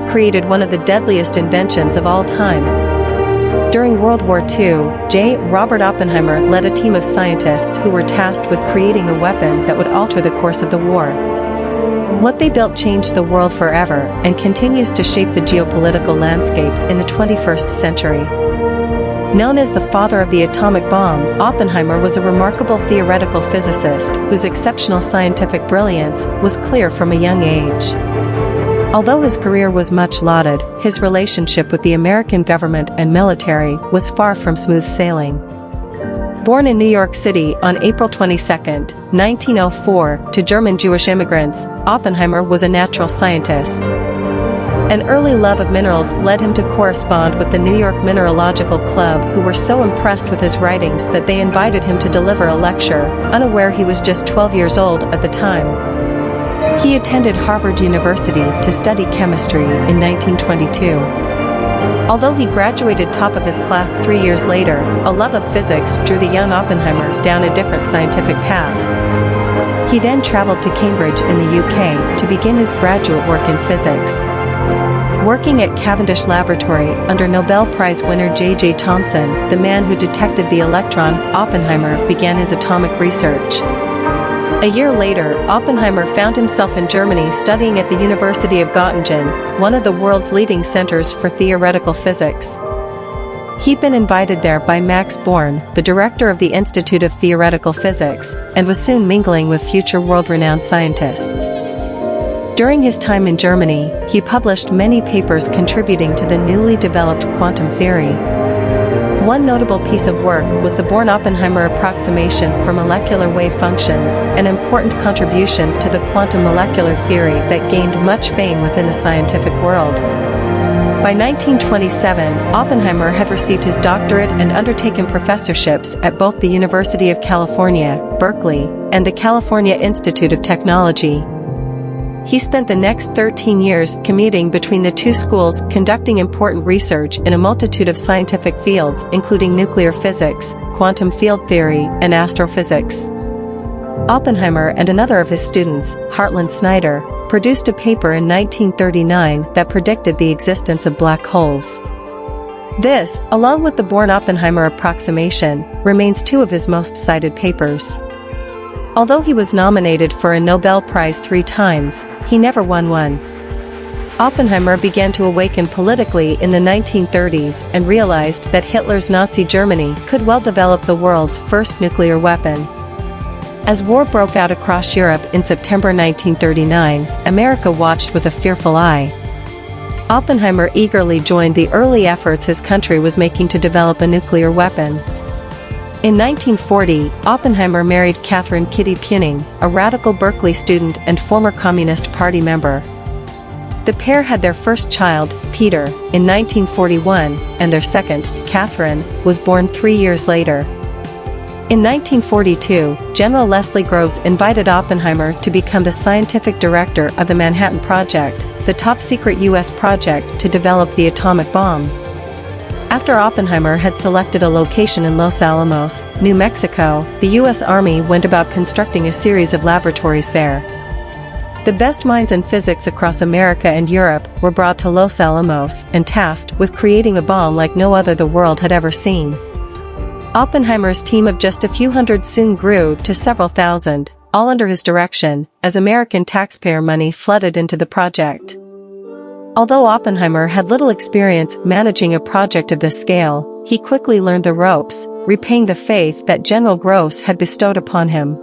Created one of the deadliest inventions of all time. During World War II, J. Robert Oppenheimer led a team of scientists who were tasked with creating a weapon that would alter the course of the war. What they built changed the world forever and continues to shape the geopolitical landscape in the 21st century. Known as the father of the atomic bomb, Oppenheimer was a remarkable theoretical physicist whose exceptional scientific brilliance was clear from a young age. Although his career was much lauded, his relationship with the American government and military was far from smooth sailing. Born in New York City on April 22, 1904, to German Jewish immigrants, Oppenheimer was a natural scientist. An early love of minerals led him to correspond with the New York Mineralogical Club, who were so impressed with his writings that they invited him to deliver a lecture, unaware he was just 12 years old at the time. He attended Harvard University to study chemistry in 1922. Although he graduated top of his class 3 years later, a love of physics drew the young Oppenheimer down a different scientific path. He then traveled to Cambridge in the UK to begin his graduate work in physics. Working at Cavendish Laboratory under Nobel Prize winner J.J. Thomson, the man who detected the electron, Oppenheimer began his atomic research. A year later, Oppenheimer found himself in Germany studying at the University of Göttingen, one of the world's leading centers for theoretical physics. He'd been invited there by Max Born, the director of the Institute of Theoretical Physics, and was soon mingling with future world-renowned scientists. During his time in Germany, he published many papers contributing to the newly developed quantum theory. One notable piece of work was the Born-Oppenheimer approximation for molecular wave functions, an important contribution to the quantum molecular theory that gained much fame within the scientific world. By 1927, Oppenheimer had received his doctorate and undertaken professorships at both the University of California, Berkeley, and the California Institute of Technology. He spent the next 13 years commuting between the two schools, conducting important research in a multitude of scientific fields including nuclear physics, quantum field theory, and astrophysics. Oppenheimer and another of his students, Hartland Snyder, produced a paper in 1939 that predicted the existence of black holes. This, along with the Born-Oppenheimer approximation, remains two of his most cited papers. Although he was nominated for a Nobel Prize 3 times, he never won one. Oppenheimer began to awaken politically in the 1930s and realized that Hitler's Nazi Germany could well develop the world's first nuclear weapon. As war broke out across Europe in September 1939, America watched with a fearful eye. Oppenheimer eagerly joined the early efforts his country was making to develop a nuclear weapon. In 1940, Oppenheimer married Catherine Kitty Puning, a radical Berkeley student and former Communist Party member. The pair had their first child, Peter, in 1941, and their second, Catherine, was born 3 years later. In 1942, General Leslie Groves invited Oppenheimer to become the scientific director of the Manhattan Project, the top-secret U.S. project to develop the atomic bomb. After Oppenheimer had selected a location in Los Alamos, New Mexico, the U.S. Army went about constructing a series of laboratories there. The best minds in physics across America and Europe were brought to Los Alamos and tasked with creating a bomb like no other the world had ever seen. Oppenheimer's team of just a few hundred soon grew to several thousand, all under his direction, as American taxpayer money flooded into the project. Although Oppenheimer had little experience managing a project of this scale, he quickly learned the ropes, repaying the faith that General Groves had bestowed upon him.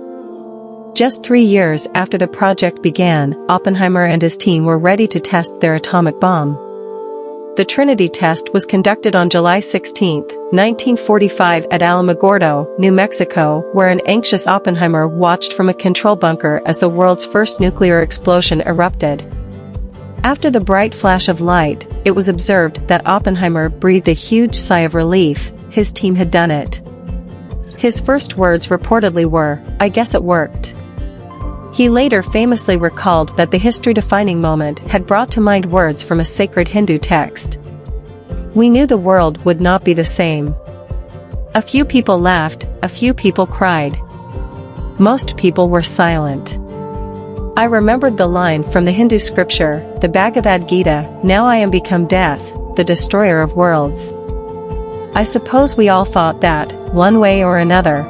Just 3 years after the project began, Oppenheimer and his team were ready to test their atomic bomb. The Trinity test was conducted on July 16, 1945 at Alamogordo, New Mexico, where an anxious Oppenheimer watched from a control bunker as the world's first nuclear explosion erupted. After the bright flash of light, it was observed that Oppenheimer breathed a huge sigh of relief. His team had done it. His first words reportedly were, "I guess it worked." He later famously recalled that the history-defining moment had brought to mind words from a sacred Hindu text. "We knew the world would not be the same. A few people laughed, a few people cried. Most people were silent." I remembered the line from the Hindu scripture, the Bhagavad Gita, "Now I am become death, the destroyer of worlds." I suppose we all thought that, one way or another.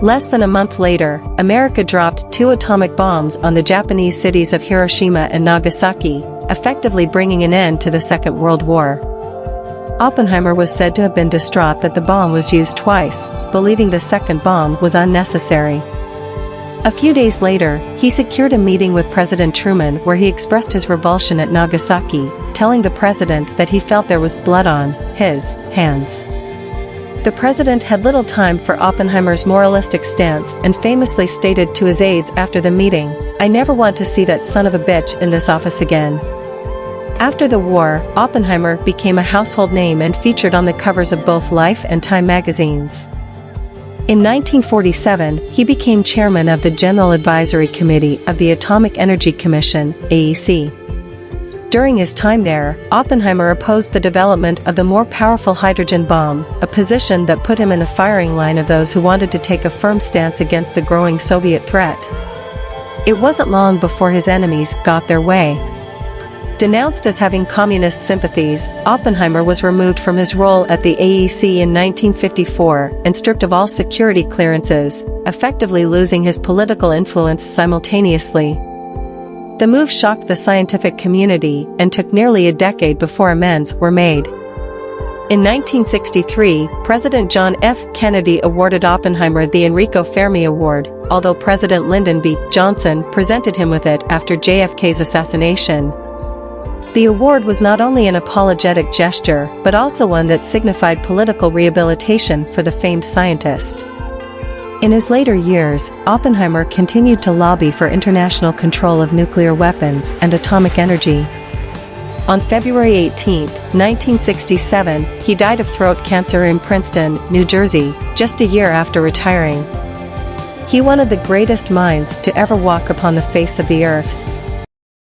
Less than a month later, America dropped 2 atomic bombs on the Japanese cities of Hiroshima and Nagasaki, effectively bringing an end to the Second World War. Oppenheimer was said to have been distraught that the bomb was used twice, believing the second bomb was unnecessary. A few days later, he secured a meeting with President Truman where he expressed his revulsion at Nagasaki, telling the president that he felt there was blood on his hands. The president had little time for Oppenheimer's moralistic stance and famously stated to his aides after the meeting, "I never want to see that son of a bitch in this office again." After the war, Oppenheimer became a household name and featured on the covers of both Life and Time magazines. In 1947, he became chairman of the General Advisory Committee of the Atomic Energy Commission, AEC. During his time there, Oppenheimer opposed the development of the more powerful hydrogen bomb, a position that put him in the firing line of those who wanted to take a firm stance against the growing Soviet threat. It wasn't long before his enemies got their way. Denounced as having communist sympathies, Oppenheimer was removed from his role at the AEC in 1954 and stripped of all security clearances, effectively losing his political influence simultaneously. The move shocked the scientific community and took nearly a decade before amends were made. In 1963, President John F. Kennedy awarded Oppenheimer the Enrico Fermi Award, although President Lyndon B. Johnson presented him with it after JFK's assassination. The award was not only an apologetic gesture but also one that signified political rehabilitation for the famed scientist. In his later years, Oppenheimer continued to lobby for international control of nuclear weapons and atomic energy. On February 18, 1967, he died of throat cancer in Princeton, New Jersey, just a year after retiring. He was one of the greatest minds to ever walk upon the face of the earth.